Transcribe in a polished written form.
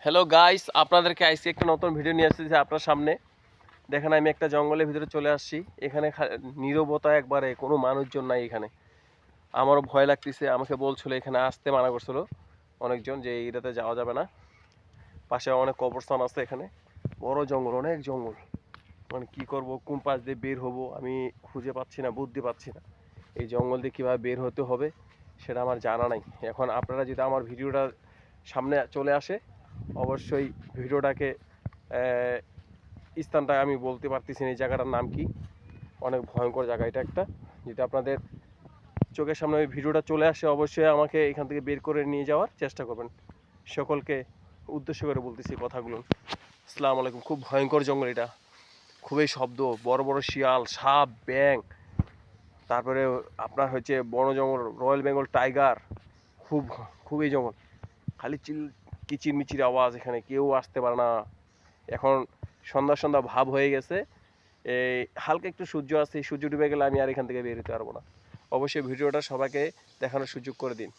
Hello guys, আপনাদেরকে আজকে একটা নতুন ভিডিও নিয়ে আসতেছি আপনার সামনে। দেখেন আমি একটা জঙ্গলের ভিতরে চলে আসছি। এখানে নীরবতা, একবারে কোনো মানুষজন নাই এখানে। আমারও ভয় লাগতেছে। আমাকে বলছিল এখানে আসতে মানা করছিল অনেকজন, যে এইটাতে যাওয়া যাবে না। পাশে অনেক কবরস্থান আছে এখানে। বড় জঙ্গল, অনেক জঙ্গল। মানে কি করব, কোন পাশ দিয়ে বের হব আমি খুঁজে পাচ্ছি না, বুদ্ধি পাচ্ছি না। এই জঙ্গল দিয়ে কীভাবে বের হতে হবে সেটা আমার জানা নাই। এখন আপনারা যদি আমার ভিডিওটা সামনে চলে আসে, অবশ্যই ভিডিওটাকে স্থানটা আমি বলতে পারতেছি না এই জায়গাটার নাম কি। অনেক ভয়ঙ্কর জায়গা এটা একটা। যদি আপনাদের চোখের সামনে ওই ভিডিওটা চলে আসে, অবশ্যই আমাকে এখান থেকে বের করে নিয়ে যাওয়ার চেষ্টা করবেন। সকলকে উদ্দেশ্য করে বলতেছি কথাগুলো। আসসালামু আলাইকুম। খুব ভয়ঙ্কর জঙ্গল এটা, খুবই শব্দ, বড় বড় শিয়াল, সাপ, ব্যাঙ, তারপরে আপনার হচ্ছে বড় জঙ্গল, রয়্যাল বেঙ্গল টাইগার। খুব খুবই জঙ্গল, খালি কিচিরমিচির আওয়াজ, এখানে কেউ আসতে পারে না। এখন সন্ধ্যা সন্ধ্যা ভাব হয়ে গেছে, এই হালকা একটু সূর্য আছে, সূর্য ডুবে গেলে আমি আর এখান থেকে বের হতে পারবো না। অবশ্যই ভিডিওটা সবাইকে দেখানোর সুযোগ করে দিন।